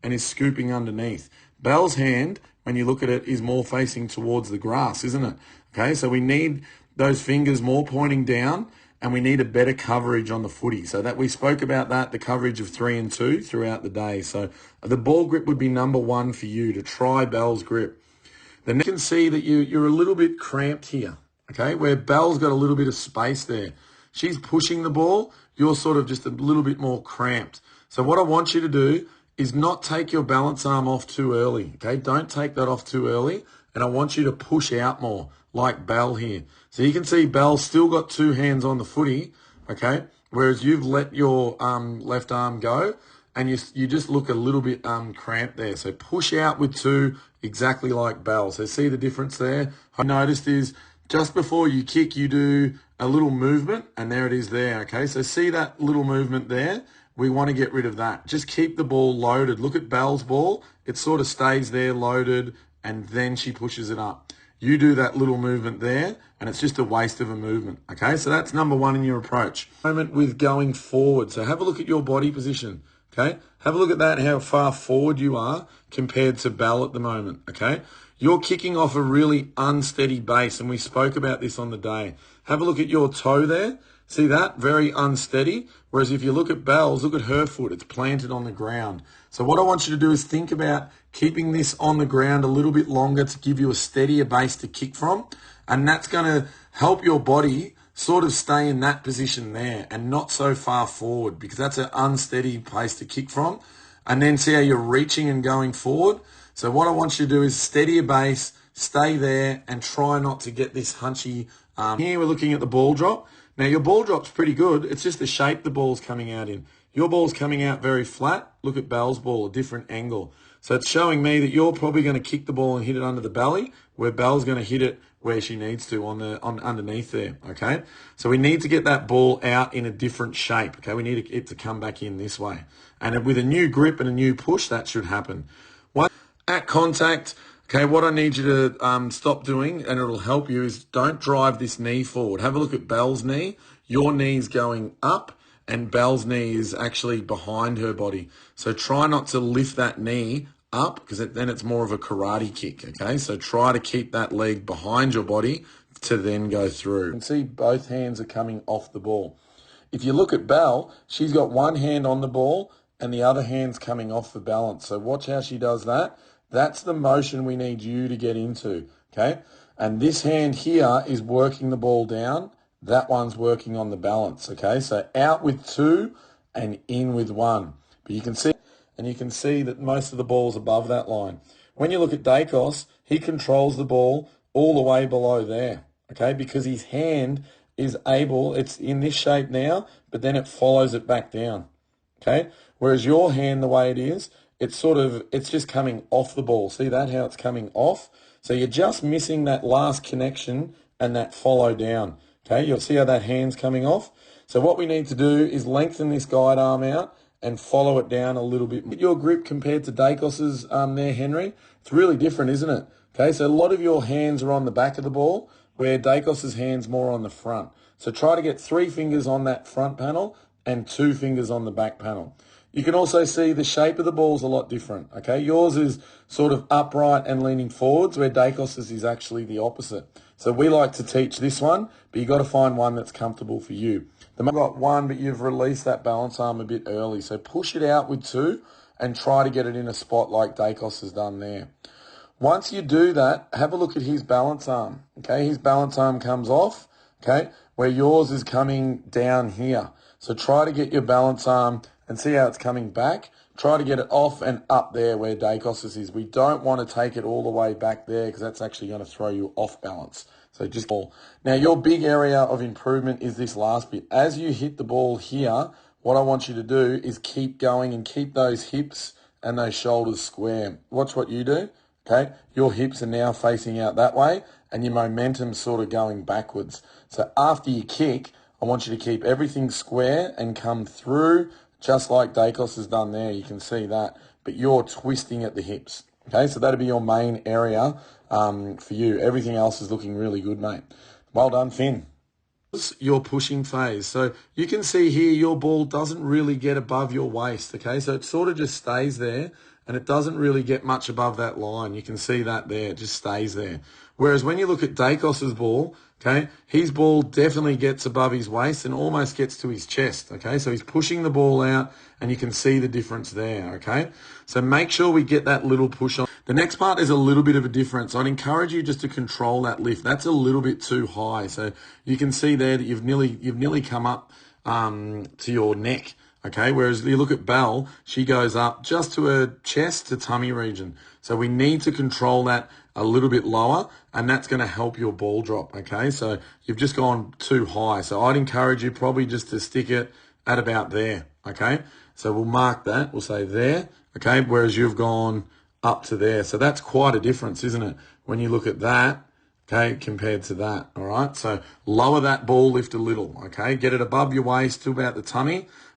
and is scooping underneath. Belle's hand, when you look at it, is more facing towards the grass, isn't it? Okay, so we need those fingers more pointing down, and we need a better coverage on the footy. So that we spoke about that, the coverage of 3 and 2 throughout the day. So the ball grip would be number one for you, to try Belle's grip. Then you can see that you're a little bit cramped here, okay, where Belle's got a little bit of space there. She's pushing the ball, you're sort of just a little bit more cramped. So what I want you to do is not take your balance arm off too early, okay? Don't take that off too early, and I want you to push out more, like Belle here. So you can see Belle's still got 2 hands on the footy, okay? Whereas you've let your left arm go, and you just look a little bit cramped there. So push out with 2, exactly like Belle. So see the difference there? I noticed is just before you kick, you do a little movement, and there it is there, okay? So see that little movement there? We want to get rid of that. Just keep the ball loaded. Look at Belle's ball. It sort of stays there loaded, and then she pushes it up. You do that little movement there, and it's just a waste of a movement, okay? So that's number one in your approach. Moment with going forward. So have a look at your body position, okay? Have a look at that, how far forward you are compared to Belle at the moment, okay? You're kicking off a really unsteady base, and we spoke about this on the day. Have a look at your toe there. See that? Very unsteady. Whereas if you look at Belle's, look at her foot. It's planted on the ground. So what I want you to do is think about keeping this on the ground a little bit longer to give you a steadier base to kick from. And that's going to help your body sort of stay in that position there and not so far forward, because that's an unsteady place to kick from. And then see how you're reaching and going forward. So what I want you to do is steady your base, stay there, and try not to get this hunchy. Here we're looking at the ball drop. Now your ball drop's pretty good. It's just the shape the ball's coming out in. Your ball's coming out very flat. Look at Belle's ball, a different angle. So it's showing me that you're probably going to kick the ball and hit it under the belly, where Belle's going to hit it where she needs to on underneath there, okay? So we need to get that ball out in a different shape, okay? We need it to come back in this way. And with a new grip and a new push, that should happen. At contact, okay, what I need you to stop doing, and it'll help you, is don't drive this knee forward. Have a look at Belle's knee. Your knee's going up, and Belle's knee is actually behind her body. So try not to lift that knee up, because then it's more of a karate kick, okay? So try to keep that leg behind your body to then go through. You can see both hands are coming off the ball. If you look at Belle, she's got one hand on the ball and the other hand's coming off the balance. So watch how she does that. That's the motion we need you to get into, okay? And this hand here is working the ball down. That one's working on the balance, okay? So out with 2 and in with 1. But you can see that most of the ball's above that line. When you look at Dacos, he controls the ball all the way below there, okay? Because his hand is able, it's in this shape now, but then it follows it back down, okay? Whereas your hand, the way it is, it's just coming off the ball. See that, how it's coming off? So you're just missing that last connection and that follow down. Okay, you'll see how that hand's coming off. So what we need to do is lengthen this guide arm out and follow it down a little bit. Your grip compared to Dacos's there, Henry, it's really different, isn't it? Okay, so a lot of your hands are on the back of the ball, where Dacos's hand's more on the front. So try to get 3 fingers on that front panel and 2 fingers on the back panel. You can also see the shape of the ball is a lot different, okay? Yours is sort of upright and leaning forwards, where Dacos's is actually the opposite. So we like to teach this one, but you've got to find one that's comfortable for you. You've got 1, but you've released that balance arm a bit early. So push it out with 2 and try to get it in a spot like Dacos has done there. Once you do that, have a look at his balance arm, okay? His balance arm comes off, okay, where yours is coming down here. So try to get your balance arm and see how it's coming back. Try to get it off and up there where Dacos's is. We don't want to take it all the way back there, because that's actually going to throw you off balance. So just ball. Now your big area of improvement is this last bit. As you hit the ball here, what I want you to do is keep going and keep those hips and those shoulders square. Watch what you do, okay? Your hips are now facing out that way and your momentum's sort of going backwards. So after you kick, I want you to keep everything square and come through, just like Dacos has done there. You can see that, but you're twisting at the hips. Okay, so that'll be your main area for you. Everything else is looking really good, mate. Well done, Finn. Your pushing phase. So you can see here your ball doesn't really get above your waist, okay? So it sort of just stays there and it doesn't really get much above that line. You can see that there, it just stays there. Whereas when you look at Dacos's ball, okay, his ball definitely gets above his waist and almost gets to his chest, okay? So he's pushing the ball out, and you can see the difference there, okay? So make sure we get that little push on. The next part is a little bit of a difference. I'd encourage you just to control that lift. That's a little bit too high. So you can see there that you've nearly come up to your neck, okay? Whereas you look at Belle, she goes up just to her chest to tummy region. So we need to control that a little bit lower, and that's going to help your ball drop, okay? So you've just gone too high. So I'd encourage you probably just to stick it at about there, okay? So we'll mark that. We'll say there, okay? Whereas you've gone up to there. So that's quite a difference, isn't it? When you look at that, okay, compared to that, all right? So lower that ball lift a little, okay? Get it above your waist to about the tummy,